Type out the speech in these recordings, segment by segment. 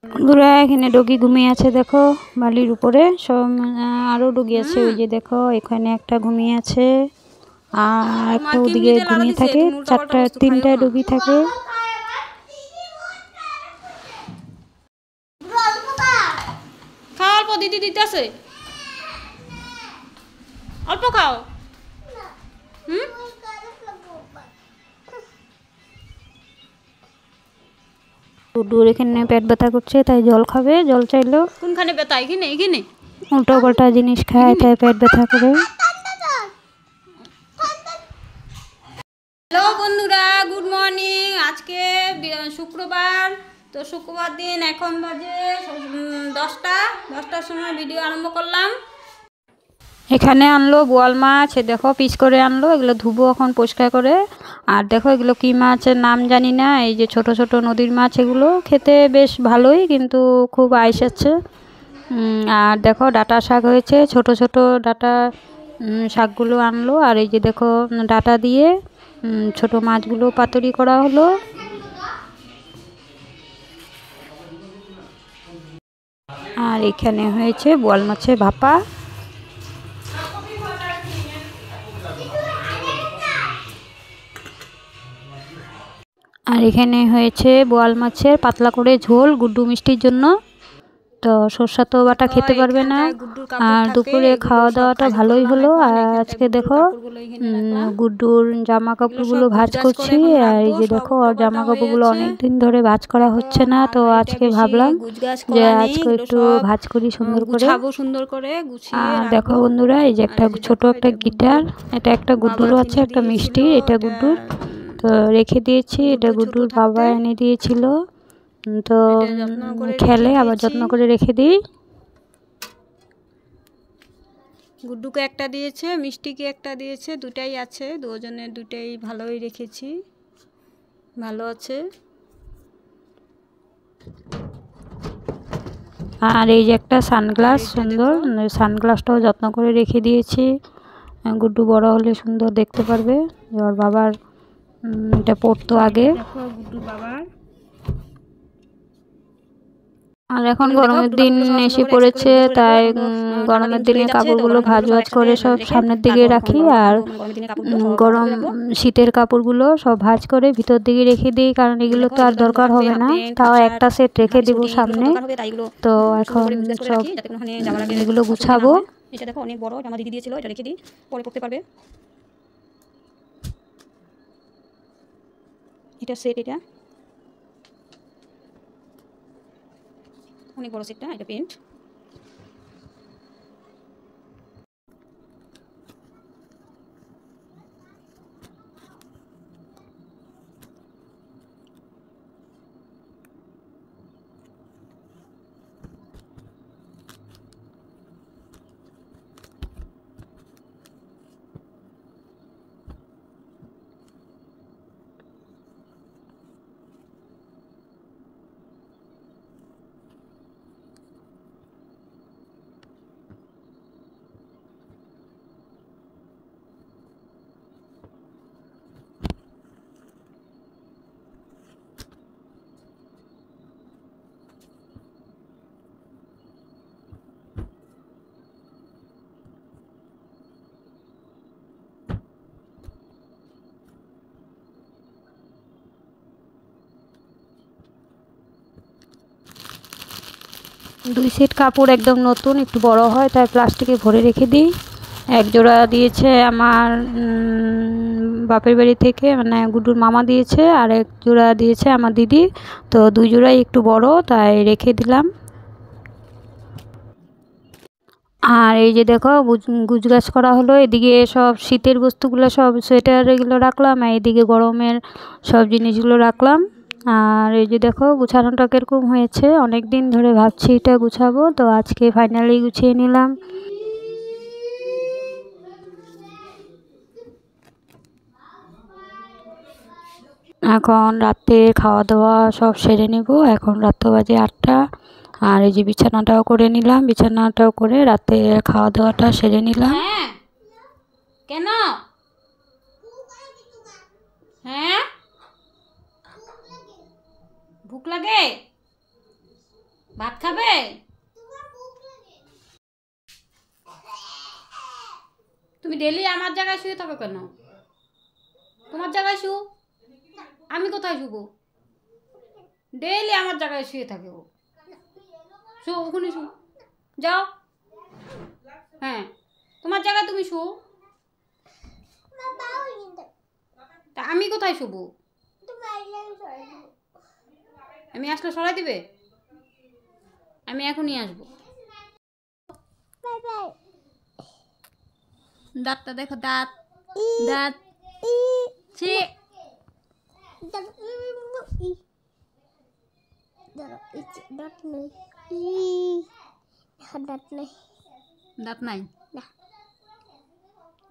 বন্ধুরা এখানে ডগি ঘুমিয়ে আছে, দেখো বালির উপরে সব আরো ডগি আছে। ওই যে দেখো এখানে একটা ঘুমিয়ে আছে, আর একটা ওদিকে ঘুমিয়ে থাকে। তিনটা ডগি থাকে। খাও, অল্প দিদি দিতেছে, অল্প খাও। ডুডুর এখানে পেট ব্যথা করছে, তাই জল খাবে। জল চাইলো। কোনখানে ব্যথা? এখানে এখানে উল্টো পাল্টা জিনিস খায়, তাই পেট ব্যথা করে। হ্যালো বন্ধুরা, গুড মর্নিং। আজকে শুক্রবার, তো শুক্রবার দিন এখন বাজে 10টার সময় ভিডিও আরম্ভ করলাম। এখানে আনলো বোয়াল মাছ, দেখো পিস করে আনলো। এগুলো ধুবো এখন পরিষ্কার করে। আর দেখো এগুলো কি মাছের নাম জানি না। এই যে ছোট ছোট নদীর মাছ, এগুলো খেতে বেশ ভালোই, কিন্তু খুব আইস আছে। আর দেখো ডাঁটা শাক হয়েছে, ছোট ছোট ডাঁটা শাকগুলো আনলো। আর এই যে দেখো ডাঁটা দিয়ে ছোট মাছগুলো পাতুরি করা হলো। আর এখানে হয়েছে বোয়াল মাছের ভাপা। আর এখানে হয়েছে বোয়াল মাছের পাতলা করে ঝোল গুড্ডু মিষ্টির জন্য। তো সরষা তো বাটা খেতে পারবে না। আর দুপুরে খাওয়া দাওয়াটা ভালোই হলো। আর আজকে দেখো গুড্ডুর জামা কাপড়গুলো ভাঁজ করছি। আর এই যে দেখো ওর জামা কাপড়গুলো অনেকদিন ধরে ভাঁজ করা হচ্ছে না, তো আজকে ভাবলাম যে আজকে একটু ভাঁজ করি সুন্দর করে। আর দেখো বন্ধুরা, এই যে একটা ছোট একটা গিটার, এটা একটা গুড্ডুরও আছে, একটা মিষ্টি, এটা গুড্ডুর। তো রেখে দিয়েছি, এটা গুড্ডুর বাবা এনে দিয়েছিল। তো খেলে আবার যত্ন করে রেখে দিই। গুড্ডুকে একটা দিয়েছে, মিষ্টিকে একটা দিয়েছে, দুটাই আছে, দুজনের দুটাই ভালোই রেখেছি, ভালো আছে। আর এই যে একটা সানগ্লাস, সুন্দর সানগ্লাসটাও যত্ন করে রেখে দিয়েছি। গুড্ডু বড় হলে সুন্দর দেখতে পারবে। ওর বাবার এটা পড়তো আগে। গুড্ডুর বাবার। আর এখন গরমের দিন এসে পড়েছে, তাই গরমের দিনে কাপড়গুলো ভাঁজ করে সব সামনের দিকে রাখি। আর শীতের কাপড়গুলো সব ভাঁজ করে ভিতর দিকে রেখে দিই, কারণ এগুলো তো আর দরকার হবে না। তাও একটা সেট রেখে দিব সামনে। তো এখন সব এগুলো গুছাবো। এটা দেখো অনেক বড়, আমার দিদি দিয়েছিল, এটা রেখে দিই, পরে পড়তে পারবে। এটা সেট, এটা অনেক বড় সেটটা, এটা প্যান্ট। দুই সেট কাপড় একদম নতুন, একটু বড় হয়, তাই প্লাস্টিকে ভরে রেখে দিই। এক জোড়া দিয়েছে আমার বাপের বাড়ি থেকে, মানে গুড্ডুর মামা দিয়েছে। আর এক জোড়া দিয়েছে আমার দিদি। তো দুই জোড়াই একটু বড়, তাই রেখে দিলাম। আর এই যে দেখো গুছগাছ করা হলো। এদিকে সব শীতের বস্তুগুলো, সব সোয়েটার এগুলো রাখলাম, আর এদিকে গরমের সব জিনিসগুলো রাখলাম। আর এই যে দেখো গুছানোটা কীরকম হয়েছে। অনেক দিন ধরে ভাবছি এটা গুছাবো, তো আজকে ফাইনালি গুছিয়ে নিলাম। এখন রাতে খাওয়া দাওয়া সব সেরে নেব। এখন রাত বাজে 8টা। আর এই যে বিছানাটাও করে নিলাম, বিছানাটাও করে রাতে খাওয়া দাওয়াটা সেরে নিলাম। হ্যাঁ, কেন? হ্যাঁ, ভুক লাগে? ভাত খাবে? তুমি ডেলি আমার জায়গায় শুয়ে থাকো কেন? তোমার জায়গায় শু। আমি কোথায় শুবো? ডেলি আমার জায়গায় শুয়ে থাকে ও। শু, ওখানে শু। যাও। হ্যাঁ, তোমার জায়গায় তুমি শু। তা আমি কোথায় শুবো? আমি আসলে সরাই দিবে? আমি এখনই আসবো। দাঁতটা দেখো, দাঁত দাঁত ছি। দাঁত নাই,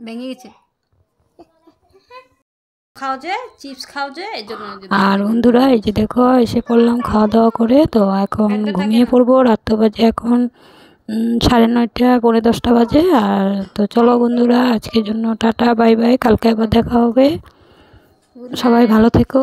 ভেঙে গেছে। খাও যে চিপস খাও যে, এই জন্য। আর বন্ধুরা এই যে দেখো এসে পড়লাম খাওয়া দাওয়া করে, তো এখন ঘুমিয়ে পড়বো। রাত তো বাজে এখন 9:30, 10:45 বাজে। আর তো চলো বন্ধুরা, আজকের জন্য টাটা, বাই বাই, কালকে আবার দেখা হবে। সবাই ভালো থেকো।